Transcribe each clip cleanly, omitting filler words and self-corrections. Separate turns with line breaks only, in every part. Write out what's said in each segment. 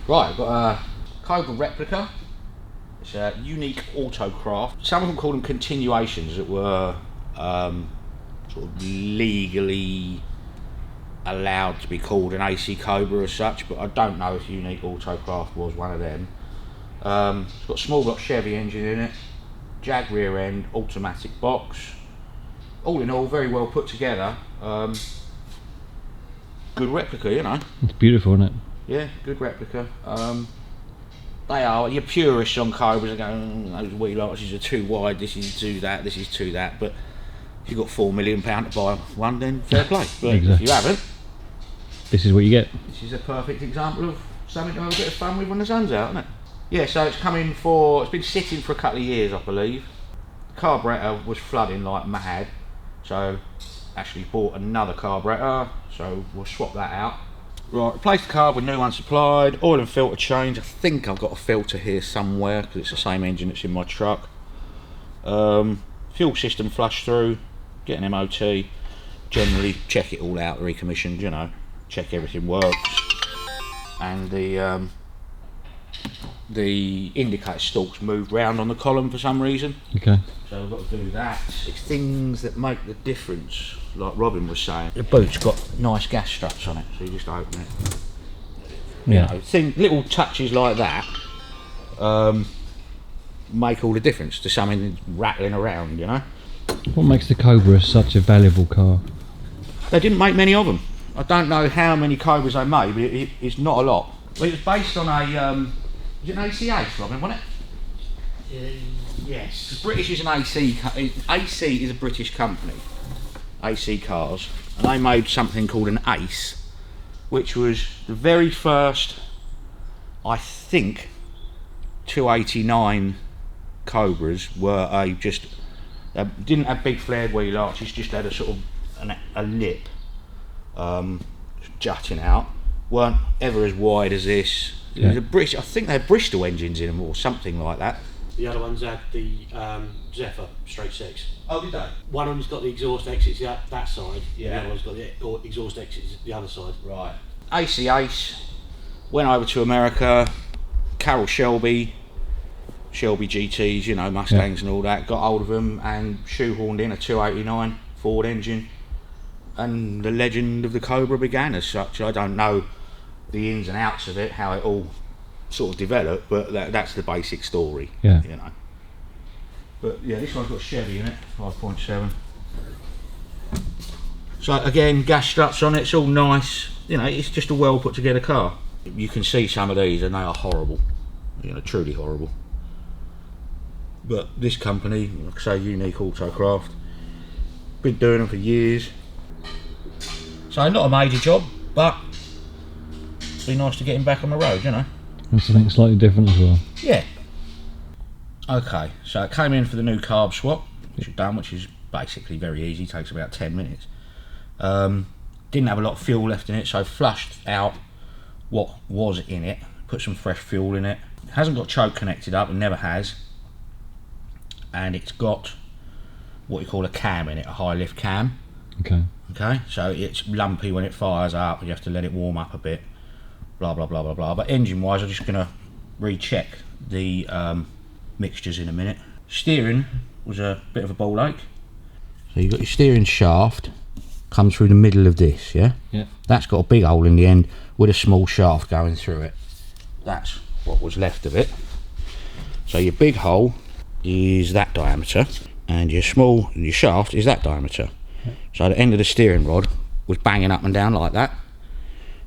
Right, I've got a Cobra Replica. It's a unique autocraft. Some of them call them continuations that were sort of legally allowed to be called an AC Cobra as such, but I don't know if unique autocraft was one of them. It's got a small block Chevy engine in it, Jag rear end, automatic box. All in all, very well put together. Good replica, you know.
It's beautiful, isn't it?
Yeah, good replica. They are, your purists on Cobras are going, those wheel arches are too wide, this is too that, this is too that, but if you've got £4 million to buy one, then fair play. But
exactly.
If you haven't,
this is what you get.
this is a perfect example of something to have a bit of fun with when the sun's out, isn't it? Yeah, so it's been sitting for a couple of years, I believe. The carburettor was flooding like mad, so actually bought another carburettor, so we'll swap that out. Right, replace the carb with new one supplied, oil and filter change. I think I've got a filter here somewhere because it's the same engine that's in my truck. Fuel system flush through, get an MOT, generally check it all out, recommissioned, you know, check everything works. And the indicator stalks moved round on the column for some reason.
Okay.
So I've got to do that. It's things that make the difference, like Robin was saying. The boot's got nice gas struts on it, so you just open it.
Yeah.
You know, little touches like that make all the difference to something rattling around, you know.
What makes the Cobra such a valuable car?
They didn't make many of them. I don't know how many Cobras they made, but it's not a lot. Well, it was based on a, was it an ACH, Robin, wasn't it? Yes. British is an AC. AC is a British company, AC Cars, and they made something called an Ace, which was the very first, I think, 289 Cobras were didn't have big flared wheel arches, just had a sort of a lip jutting out. Weren't ever as wide as this. It was a British, I think they had Bristol engines in them or something like that.
The other ones had the Zephyr straight six.
Oh, did they?
One of them's got the exhaust exits that side,
Yeah.
the other one's got the exhaust exits the other side.
Right. AC Ace, went over to America, Carroll Shelby GTs, you know, Mustangs and all that, got hold of them and shoehorned in a 289 Ford engine, and the legend of the Cobra began as such. I don't know the ins and outs of it, how it all sort of developed, but that's the basic story.
Yeah.
You know. But yeah, this one's got Chevy in it, 5.7. So again, gas struts on it, it's all nice. You know, it's just a well put together car. You can see some of these and they are horrible. You know, truly horrible. But this company, like I say, Unique Autocraft, been doing them for years. So not a major job, but it'd be nice to get him back on the road, you know.
And something slightly different as well.
Yeah. Okay, so it came in for the new carb swap, which we've done, which is basically very easy, takes about 10 minutes. Didn't have a lot of fuel left in it, so flushed out what was in it, put some fresh fuel in it. It hasn't got choke connected up, it never has. And it's got what you call a cam in it, a high lift cam.
Okay.
Okay, so it's lumpy when it fires up, you have to let it warm up a bit, blah blah blah blah blah. But engine wise, I'm just going to recheck the mixtures in a minute. Steering was a bit of a ball ache. So you've got your steering shaft, comes through the middle of this, yeah?
Yeah.
That's got a big hole in the end with a small shaft going through it. That's what was left of it. So your big hole is that diameter, and your shaft is that diameter. So the end of the steering rod was banging up and down like that,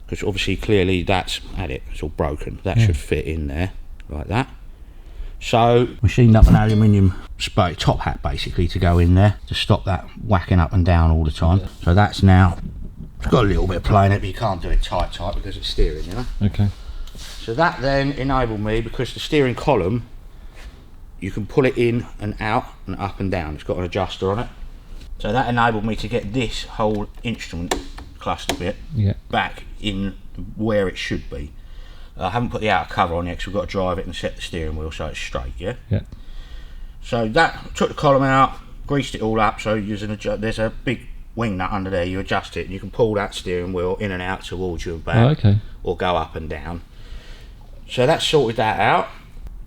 because obviously clearly that's had it, it's all broken. That should fit in there like that. So machined up an aluminium spray top hat basically to go in there to stop that whacking up and down all the time. So that's now, it's got a little bit of play in it, but you can't do it tight because it's steering, you know.
Okay.
So that then enabled me, because the steering column, you can pull it in and out and up and down. It's got an adjuster on it. So that enabled me to get this whole instrument cluster bit back in where it should be. I haven't put the outer cover on yet because we've got to drive it and set the steering wheel so it's straight, yeah?
Yeah.
So that, took the column out, greased it all up, so there's a big wing nut under there, you adjust it and you can pull that steering wheel in and out towards you and back,
Oh, okay.
or go up and down. So that's sorted that out.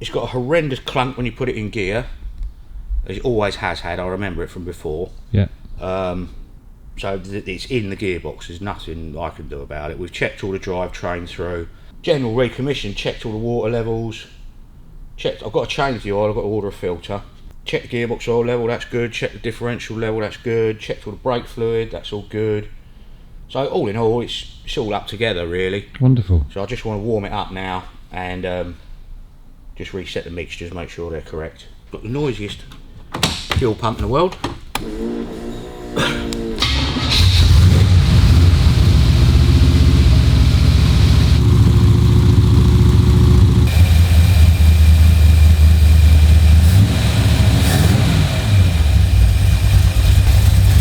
It's got a horrendous clunk when you put it in gear. It always has had, I remember it from before.
Yeah.
So it's in the gearbox, there's nothing I can do about it. We've checked all the drivetrain through. General recommission, checked all the water levels. I've got to change the oil, I've got to order a filter. Check the gearbox oil level, that's good. Check the differential level, that's good. Checked all the brake fluid, that's all good. So all in all, it's all up together really.
Wonderful.
So I just want to warm it up now and just reset the mixtures, make sure they're correct. Got the noisiest fuel pump in the world.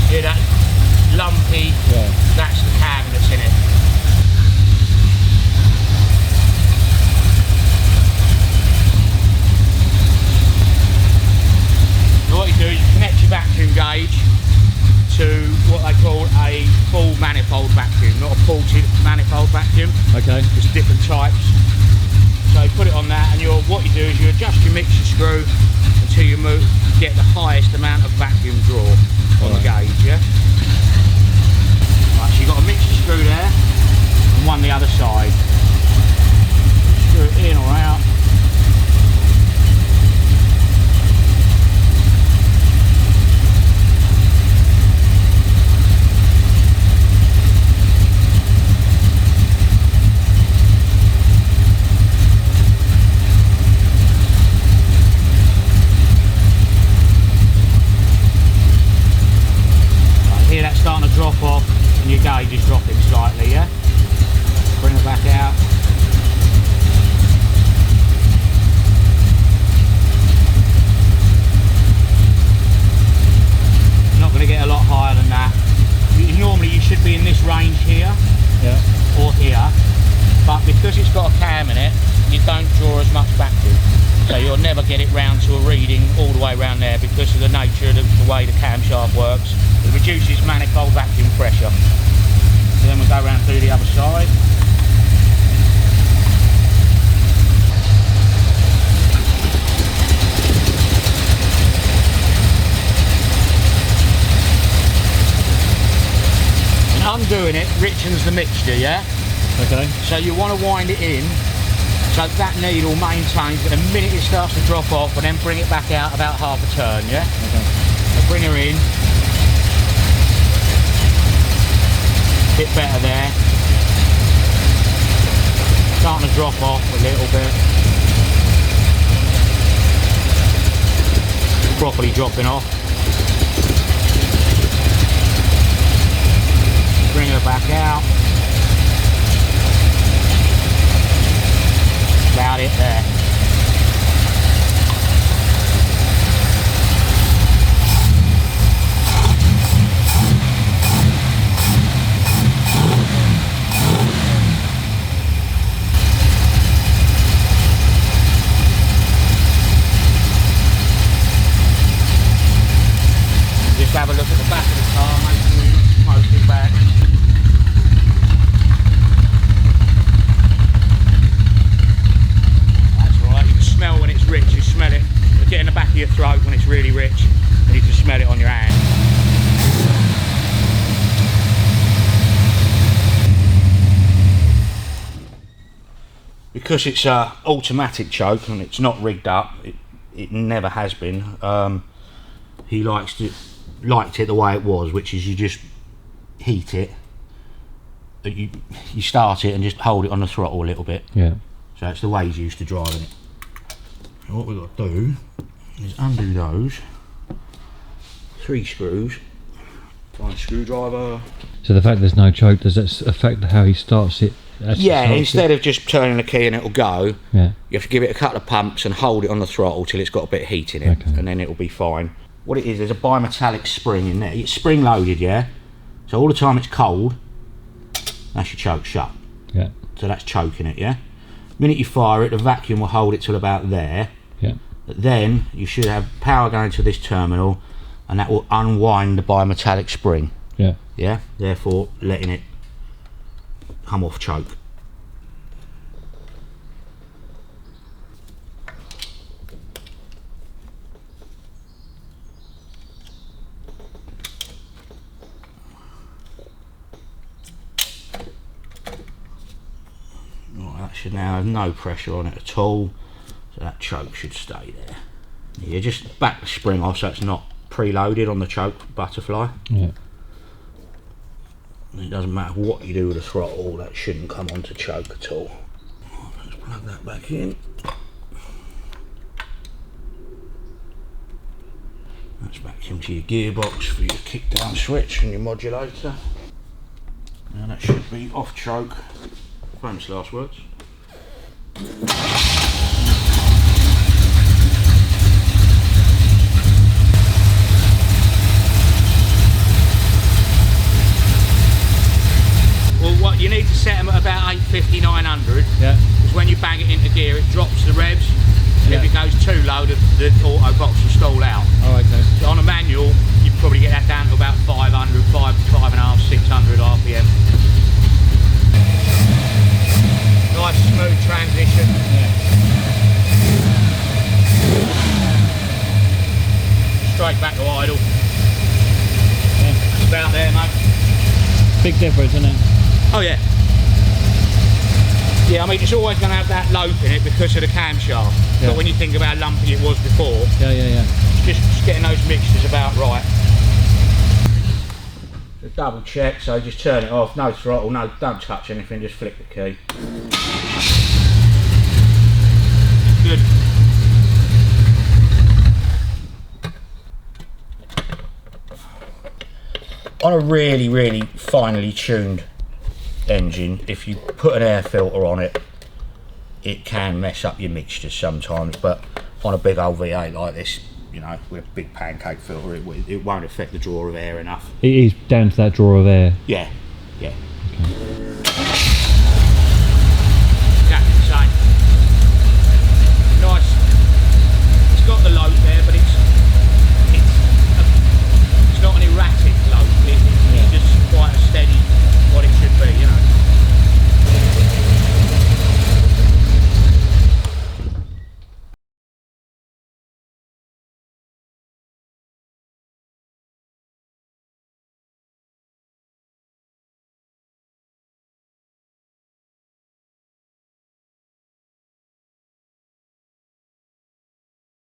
Hear that lumpy?
Yeah.
That's the cam that's in it. What you do is you connect your vacuum gauge to what they call a full manifold vacuum, not a ported manifold vacuum.
Okay.
There's different types. So you put it on that, and what you do is you adjust your mixer screw until you get the highest amount of vacuum draw on the gauge, yeah? Right, so you've got a mixer screw there, and one the other side. Screw it in or out. Hear that starting to drop off and your gauge is dropping slightly, yeah? Bring it back out. Not going to get a lot higher than that. Normally you should be in this range here,
Yeah.
or here, but because it's got a cam in it, you don't draw as much vacuum. So you'll never get it round to a reading all the way around there because of the nature of the way the camshaft works. It reduces manifold vacuum pressure. So then we'll go around to the other side. And undoing it richens the mixture, yeah?
Okay.
So you want to wind it in so that needle maintains, but the minute it starts to drop off, and then bring it back out about half a turn, yeah?
Okay.
So bring her in. Bit better there. Starting to drop off a little bit. Properly dropping off. Bring her back out. About it there. Just have a look at the back of the car, make sure you're not smoking back. That's alright, you can smell when it's rich, you smell it. It'll get in the back of your throat when it's really rich, and you can smell it on your hand. Because it's a automatic choke and it's not rigged up, it never has been. He liked it the way it was, which is you just heat it, you start it and just hold it on the throttle a little bit.
Yeah.
So that's the way he's used to driving it. So what we've got to do is undo those 3 screws. Find a screwdriver.
So the fact there's no choke, does that affect how he starts it?
Yeah, instead of just turning the key and it'll go,
Yeah.
you have to give it a couple of pumps and hold it on the throttle till it's got a bit of heat in it,
Okay.
and then it'll be fine. What it is, there's a bimetallic spring in there. It's spring loaded, yeah? So all the time it's cold, that's your choke shut.
Yeah.
So that's choking it, yeah? The minute you fire it, the vacuum will hold it till about there.
Yeah.
But then you should have power going to this terminal, and that will unwind the bimetallic spring,
Yeah.
yeah? Therefore letting it come off choke. should now have no pressure on it at all, so that choke should stay there. You just back the spring off so it's not preloaded on the choke butterfly.
Yeah.
And it doesn't matter what you do with the throttle, that shouldn't come onto choke at all. Let's plug that back in. That's back into your gearbox for your kick down switch and your modulator. Now that should be off choke. Famous last words. Well, what you need to set them at about 850, 900.
Yeah.
Because when you bang it into gear, it drops the revs. And if it goes too low, the auto box will stall out.
Oh, okay.
So on a manual, you probably get that down to about 500, 5.5, 600 RPM. Nice smooth transition.
Yeah.
Straight back to idle.
Yeah.
That's about there, mate.
Big difference, isn't it?
Oh yeah. Yeah, I mean it's always going to have that lope in it because of the camshaft.
Yeah.
But when you think about how lumpy it was before,
Yeah.
just getting those mixtures about right. So double check, so just turn it off, no throttle, no, don't touch anything, just flick the key. Good. On a really finely tuned engine, if you put an air filter on it, it can mess up your mixtures sometimes, but on a big old V8 like this, you know, with a big pancake filter, it won't affect the draw of air enough.
It is down to that draw of air.
Yeah,